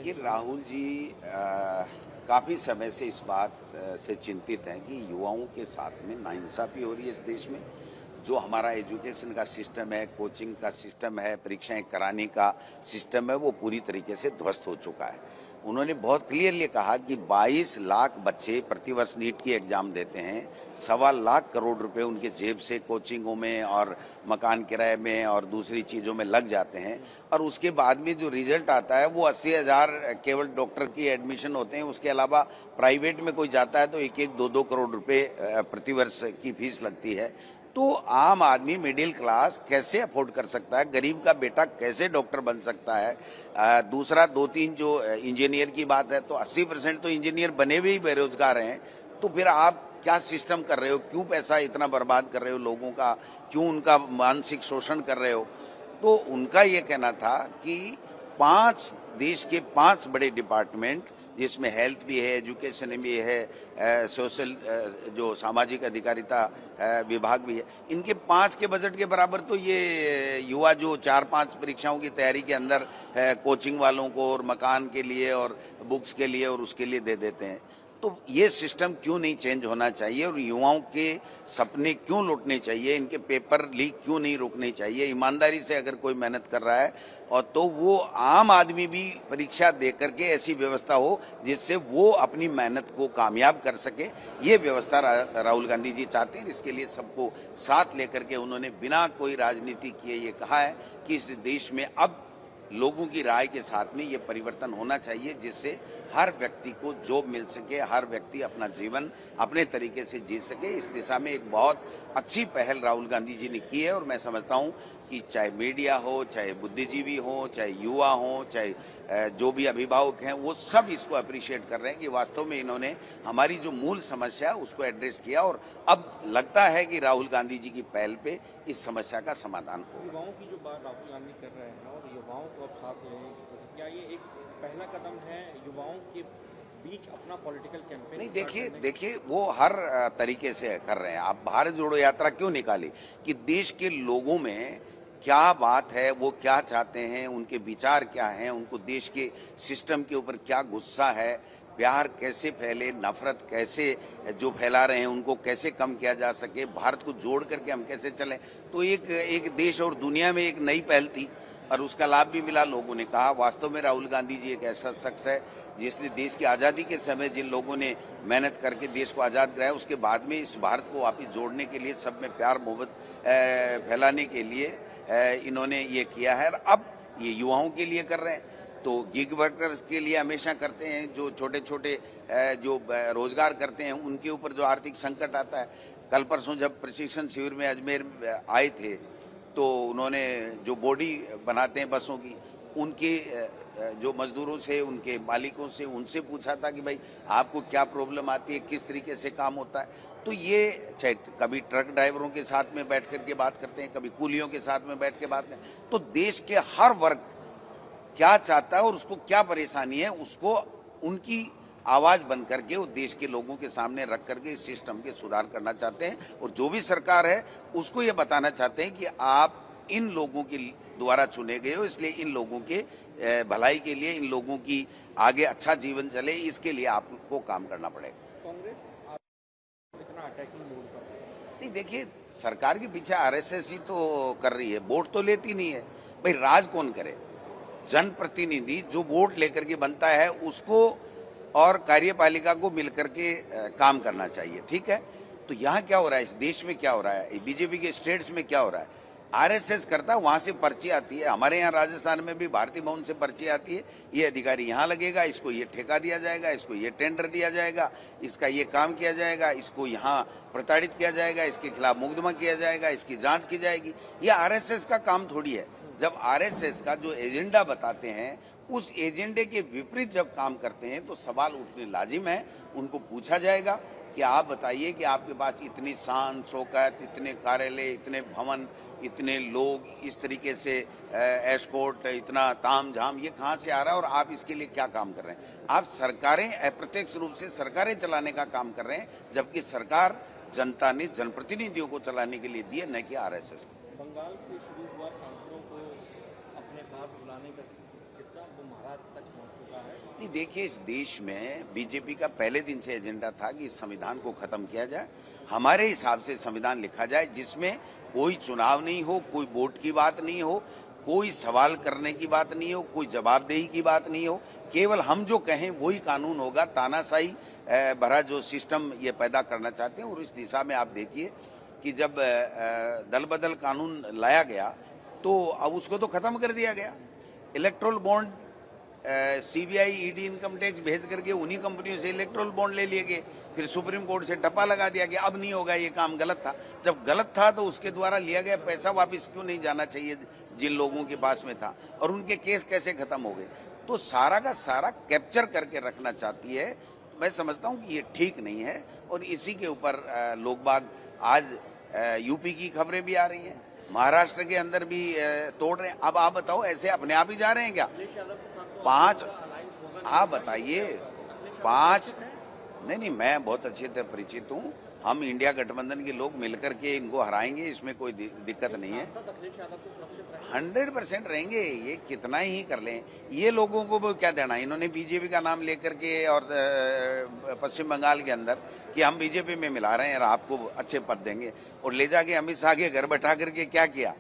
देखिए राहुल जी काफ़ी समय से इस बात से चिंतित हैं कि युवाओं के साथ में नाइंसाफ़ी हो रही है इस देश में। जो हमारा एजुकेशन का सिस्टम है, कोचिंग का सिस्टम है, परीक्षाएं कराने का सिस्टम है, वो पूरी तरीके से ध्वस्त हो चुका है। उन्होंने बहुत क्लियरली कहा कि 22 लाख बच्चे प्रतिवर्ष नीट की एग्जाम देते हैं, 1.25 करोड़ रुपए उनके जेब से कोचिंगों में और मकान किराए में और दूसरी चीज़ों में लग जाते हैं, और उसके बाद में जो रिजल्ट आता है वो 80,000 केवल डॉक्टर की एडमिशन होते हैं। उसके अलावा प्राइवेट में कोई जाता है तो 1-1, 2-2 करोड़ रुपए प्रतिवर्ष की फीस लगती है। तो आम आदमी, मिडिल क्लास कैसे अफोर्ड कर सकता है? गरीब का बेटा कैसे डॉक्टर बन सकता है? दूसरा 2-3 जो इंजीनियर की बात है तो 80% तो इंजीनियर बने हुए ही बेरोजगार हैं। तो फिर आप क्या सिस्टम कर रहे हो? क्यों पैसा इतना बर्बाद कर रहे हो लोगों का? क्यों उनका मानसिक शोषण कर रहे हो? तो उनका ये कहना था कि 5 देश के 5 बड़े डिपार्टमेंट, जिसमें हेल्थ भी है, एजुकेशन भी है, सोशल जो सामाजिक अधिकारिता विभाग भी है, इनके 5 के बजट के बराबर तो ये युवा जो 4-5 परीक्षाओं की तैयारी के अंदर कोचिंग वालों को और मकान के लिए और बुक्स के लिए और उसके लिए दे देते हैं। तो ये सिस्टम क्यों नहीं चेंज होना चाहिए और युवाओं के सपने क्यों लौटने चाहिए? इनके पेपर लीक क्यों नहीं रोकने चाहिए? ईमानदारी से अगर कोई मेहनत कर रहा है और तो वो आम आदमी भी परीक्षा दे करके ऐसी व्यवस्था हो जिससे वो अपनी मेहनत को कामयाब कर सके, ये व्यवस्था राहुल गांधी जी चाहते हैं। इसके लिए सबको साथ लेकर के उन्होंने बिना कोई राजनीति किए ये कहा है कि इस देश में अब लोगों की राय के साथ में ये परिवर्तन होना चाहिए, जिससे हर व्यक्ति को जॉब मिल सके, हर व्यक्ति अपना जीवन अपने तरीके से जी सके। इस दिशा में एक बहुत अच्छी पहल राहुल गांधी जी ने की है और मैं समझता हूं कि चाहे मीडिया हो, चाहे बुद्धिजीवी हो, चाहे युवा हो, चाहे जो भी अभिभावक हैं, वो सब इसको अप्रिशिएट कर रहे हैं कि वास्तव में इन्होंने हमारी जो मूल समस्या है उसको एड्रेस किया और अब लगता है कि राहुल गांधी जी की पहल पे इस समस्या का समाधान होगा। युवाओं की जो बात राहुल गांधी कर रहे हैं और युवाओं को अब साथ लेने की कोशिश, क्या ये एक पहला कदम है युवाओं के बीच अपना पॉलिटिकल कैंपेन? नहीं, देखिए वो हर तरीके से कर रहे हैं। आप भारत जोड़ो यात्रा क्यों निकाली कि देश के लोगों में क्या बात है, वो क्या चाहते हैं, उनके विचार क्या हैं, उनको देश के सिस्टम के ऊपर क्या गुस्सा है, प्यार कैसे फैले, नफरत कैसे जो फैला रहे हैं उनको कैसे कम किया जा सके, भारत को जोड़ करके हम कैसे चलें। तो एक देश और दुनिया में एक नई पहल थी और उसका लाभ भी मिला। लोगों ने कहा वास्तव में राहुल गांधी जी एक ऐसा शख्स है जिसने देश की आज़ादी के समय जिन लोगों ने मेहनत करके देश को आज़ाद कराया, उसके बाद में इस भारत को वापिस जोड़ने के लिए, सब में प्यार मोहब्बत फैलाने के लिए इन्होंने ये किया है। अब ये युवाओं के लिए कर रहे हैं तो गिग वर्कर्स के लिए हमेशा करते हैं, जो छोटे छोटे जो रोजगार करते हैं उनके ऊपर जो आर्थिक संकट आता है। कल परसों जब प्रशिक्षण शिविर में अजमेर आए थे तो उन्होंने जो बॉडी बनाते हैं बसों की, उनके जो मजदूरों से, उनके मालिकों से, उनसे पूछा था कि भाई आपको क्या प्रॉब्लम आती है, किस तरीके से काम होता है। तो ये चाहे कभी ट्रक ड्राइवरों के साथ में बैठ करके बात करते हैं, कभी कूलियों के साथ में बैठ के बात करते हैं। तो देश के हर वर्ग क्या चाहता है और उसको क्या परेशानी है, उसको उनकी आवाज बन करके वो देश के लोगों के सामने रख करके इस सिस्टम के सुधार करना चाहते हैं। और जो भी सरकार है उसको ये बताना चाहते हैं कि आप इन लोगों के द्वारा चुने गए हो, इसलिए इन लोगों के भलाई के लिए, इन लोगों की आगे अच्छा जीवन चले, इसके लिए आपको काम करना पड़ेगा। कांग्रेस इतना अटैकिंग मोड पर नहीं, देखिए सरकार के पीछे आरएसएस ही तो कर रही है, वोट तो लेती नहीं है। भाई राज कौन करे? जनप्रतिनिधि जो वोट लेकर के बनता है उसको और कार्यपालिका को मिलकर के काम करना चाहिए, ठीक है। तो यहाँ क्या हो रहा है, इस देश में क्या हो रहा है, बीजेपी के स्टेट्स में क्या हो रहा है, आरएसएस करता है, वहां से पर्ची आती है। हमारे यहाँ राजस्थान में भी भारतीय भवन से पर्ची आती है, ये अधिकारी यहाँ लगेगा, इसको ये ठेका दिया जाएगा, इसको ये टेंडर दिया जाएगा, इसका ये काम किया जाएगा, इसको यहाँ प्रताड़ित किया जाएगा, इसके खिलाफ मुकदमा किया जाएगा, इसकी जांच की जाएगी। ये आरएसएस का काम थोड़ी है। जब आरएसएस का जो एजेंडा बताते हैं उस एजेंडे के विपरीत जब काम करते हैं तो सवाल उठने लाजिम है। उनको पूछा जाएगा कि आप बताइए कि आपके पास इतनी शान शौकत, इतने कार्यालय, इतने भवन, इतने लोग, इस तरीके से एस्कॉर्ट, इतना ताम झाम, ये कहाँ से आ रहा है और आप इसके लिए क्या काम कर रहे हैं? आप सरकारें अप्रत्यक्ष रूप से सरकारें चलाने का काम कर रहे हैं, जबकि सरकार जनता ने जनप्रतिनिधियों को चलाने के लिए दी है, न कि आरएसएस को। बंगाल से शुरू हुआ सांसदों को अपने पास बुलाने का किस्सा वो महाराष्ट्र तक पहुंच चुका है। कि देखिए, इस देश में बीजेपी का पहले दिन से एजेंडा था कि इस संविधान को खत्म किया जाए, हमारे हिसाब से संविधान लिखा जाए जिसमें कोई चुनाव नहीं हो, कोई वोट की बात नहीं हो, कोई सवाल करने की बात नहीं हो, कोई जवाबदेही की बात नहीं हो, केवल हम जो कहें वही कानून होगा। तानाशाही भरा जो सिस्टम ये पैदा करना चाहते हैं, और इस दिशा में आप देखिए कि जब दल बदल कानून लाया गया तो अब उसको तो खत्म कर दिया गया। Electoral bond CBI, ED, income tax भेज करके उन्हीं कंपनियों से इलेक्ट्रोल बॉन्ड ले लिए गए, फिर सुप्रीम कोर्ट से टप्पा लगा दिया गया अब नहीं होगा, ये काम गलत था। जब गलत था तो उसके द्वारा लिया गया पैसा वापस क्यों नहीं जाना चाहिए जिन लोगों के पास में था, और उनके केस कैसे खत्म हो गए। तो सारा का सारा कैप्चर करके रखना चाहती है। मैं समझता हूं कि ये ठीक नहीं है, और इसी के ऊपर लोग बाग आज यूपी की खबरें भी आ रही हैं, महाराष्ट्र के अंदर भी तोड़ रहे हैं। अब आप बताओ, ऐसे अपने आप ही जा रहे हैं क्या? 5 आप बताइए, 5 नहीं, मैं बहुत अच्छे से परिचित हूँ। हम इंडिया गठबंधन के लोग मिलकर के इनको हराएंगे, इसमें कोई दिक्कत नहीं है। 100% रहेंगे, ये कितना ही कर लें। ये लोगों को वो क्या देना, इन्होंने बीजेपी का नाम लेकर के और पश्चिम बंगाल के अंदर कि हम बीजेपी में मिला रहे हैं और आपको अच्छे पद देंगे, और ले जाके अमित शाह के घर बैठा करके क्या किया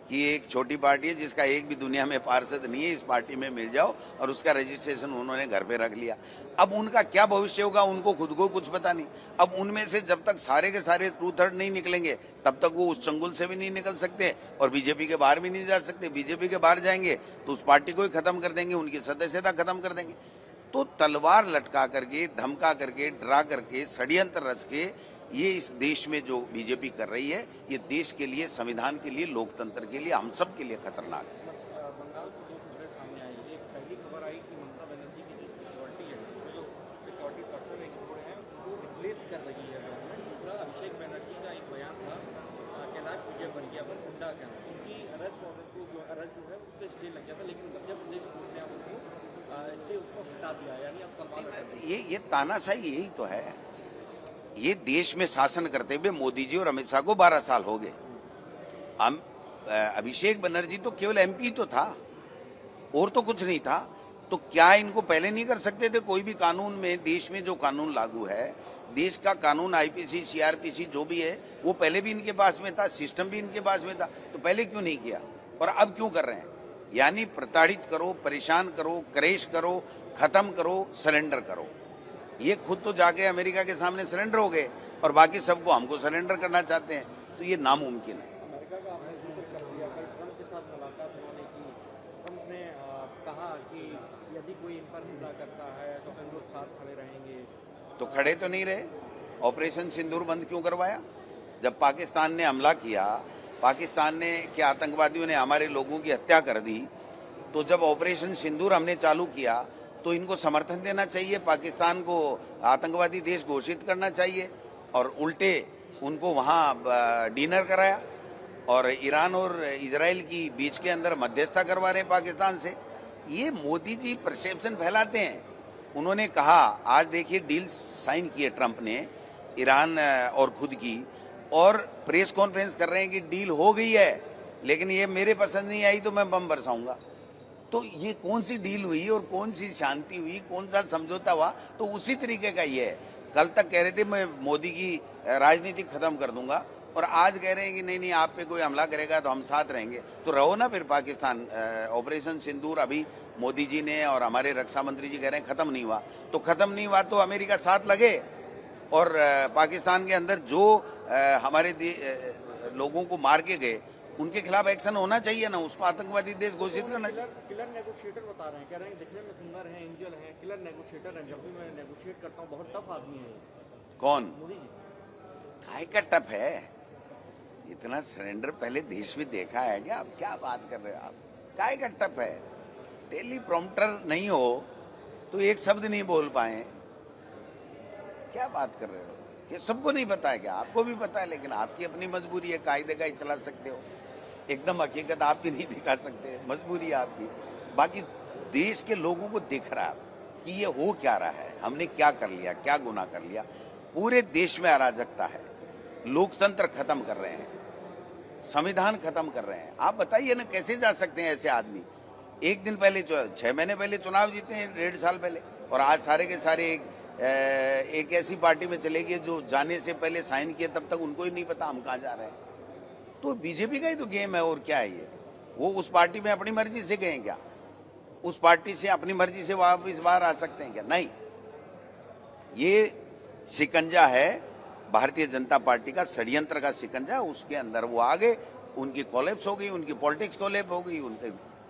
कि एक छोटी पार्टी है जिसका एक भी दुनिया में पार्षद नहीं है, इस पार्टी में मिल जाओ, और उसका रजिस्ट्रेशन उन्होंने घर पे रख लिया। अब उनका क्या भविष्य होगा उनको खुद को कुछ पता नहीं। अब उनमें से जब तक सारे के सारे 2/3 नहीं निकलेंगे तब तक वो उस चंगुल से भी नहीं निकल सकते और बीजेपी के बाहर भी नहीं जा सकते। बीजेपी के बाहर जाएंगे तो उस पार्टी को ही खत्म कर देंगे, उनकी सदस्यता खत्म कर देंगे। तो तलवार लटका करके, धमका करके, डरा करके, षड्यंत्र रच के ये इस देश में जो बीजेपी कर रही है, ये देश के लिए, संविधान के लिए, लोकतंत्र के लिए, हम सब के लिए खतरनाक है। बंगाल से 2 खबरें सामने आई। एक पहली खबर आई कि ममता बनर्जी की जो सिक्योरिटी है, उसमें जो सिक्योरिटी पर्सन एक जोड़े हैं वो रिप्लेस कर रही है गवर्नमेंट। दूसरा, अभिषेक बनर्जी का एक बयान था कैलाश विजयवर्गीय पर गुंडा का, उनकी अरेस्ट वारंट को जो उस पर स्टे लग गया था, लेकिन जब पुलिस कोर्ट ने स्टे उसको हटा दिया, यानी अब कमाल ये तानाशाही यही तो है। ये देश में शासन करते हुए मोदी जी और अमित शाह को 12 साल हो गए। अभिषेक बनर्जी तो केवल एमपी तो था और तो कुछ नहीं था, तो क्या इनको पहले नहीं कर सकते थे? कोई भी कानून में, देश में जो कानून लागू है, देश का कानून, आईपीसी, सीआरपीसी जो भी है, वो पहले भी इनके पास में था, सिस्टम भी इनके पास में था, तो पहले क्यों नहीं किया और अब क्यों कर रहे हैं? यानी प्रताड़ित करो, परेशान करो, क्रेश करो, खत्म करो, सरेंडर करो। ये खुद तो जाके अमेरिका के सामने सरेंडर हो गए और बाकी सबको हमको सरेंडर करना चाहते हैं, तो ये नामुमकिन है। अमेरिका का आपने जिक्र कर दिया, कल ट्रंप के साथ मुलाकात उन्होंने की। ट्रंप ने कहा कि यदि कोई इन पर हमला करता है तो हम लोग साथ खड़े रहेंगे। तो खड़े तो नहीं रहे। ऑपरेशन सिंदूर बंद क्यों करवाया? जब पाकिस्तान ने हमला किया, पाकिस्तान ने के आतंकवादियों ने हमारे लोगों की हत्या कर दी, तो जब ऑपरेशन सिंदूर हमने चालू किया तो इनको समर्थन देना चाहिए, पाकिस्तान को आतंकवादी देश घोषित करना चाहिए, और उल्टे उनको वहां डिनर कराया और ईरान और इजराइल की बीच के अंदर मध्यस्थता करवा रहे हैं पाकिस्तान से। ये मोदी जी परसेप्शन फैलाते हैं। उन्होंने कहा, आज देखिए डील साइन की है ट्रंप ने ईरान और खुद की, और प्रेस कॉन्फ्रेंस कर रहे हैं कि डील हो गई है, लेकिन ये मेरे पसंद नहीं आई तो मैं बम बरसाऊंगा। तो ये कौन सी डील हुई और कौन सी शांति हुई, कौन सा समझौता हुआ? तो उसी तरीके का ये है। कल तक कह रहे थे मैं मोदी की राजनीति खत्म कर दूंगा, और आज कह रहे हैं कि नहीं आप पे कोई हमला करेगा तो हम साथ रहेंगे। तो रहो ना फिर पाकिस्तान। ऑपरेशन सिंदूर अभी मोदी जी ने और हमारे रक्षा मंत्री जी कह रहे हैं खत्म नहीं हुआ, तो खत्म नहीं हुआ तो अमेरिका साथ लगे, और पाकिस्तान के अंदर जो हमारे लोगों को मार के गए उनके खिलाफ एक्शन होना चाहिए ना, उसको आतंकवादी देश घोषित करना चाहिए। किलर नेगोशिएटर बता रहे हैं, कह रहे हैं दिखने में सुंदर है, एंजल है, किलर नेगोशिएटर है। जब भी मैं नेगोशिएट करता हूँ बहुत टफ आदमी है। कौन? मोदी जी। काय का टफ है? इतना सरेंडर पहले देश में देखा है क्या? आप क्या बात कर रहे हो आप? काय का टफ है? टेलीप्रॉम्प्टर नहीं हो तो एक शब्द नहीं बोल पाए, क्या बात कर रहे हो? ये सबको नहीं पता है क्या? आपको भी पता है, लेकिन आपकी अपनी मजबूरी है, कायदे का ही चला सकते हो, एकदम हकीकत आप भी नहीं दिखा सकते, मजबूरी है आपकी। बाकी देश के लोगों को दिख रहा है कि ये हो क्या रहा है, हमने क्या कर लिया, क्या गुनाह कर लिया। पूरे देश में अराजकता है, लोकतंत्र खत्म कर रहे हैं, संविधान खत्म कर रहे हैं। आप बताइए ना, कैसे जा सकते हैं ऐसे आदमी? एक दिन पहले 6 महीने पहले चुनाव जीते हैं, 1.5 साल पहले, और आज सारे के सारे एक ऐसी पार्टी में चले गए जो जाने से पहले साइन किए तब तक उनको ही नहीं पता हम कहाँ जा रहे हैं। तो बीजेपी का ही तो गेम है, और क्या है ये? वो उस पार्टी में अपनी मर्जी से गए क्या? उस पार्टी से अपनी मर्जी से वापस बाहर आ सकते हैं क्या? नहीं, ये शिकंजा है भारतीय जनता पार्टी का, षड्यंत्र का शिकंजा। उसके अंदर वो आ गए, उनकी कोलैप्स हो गई, उनकी पॉलिटिक्स कोलैप्स हो गई, उनके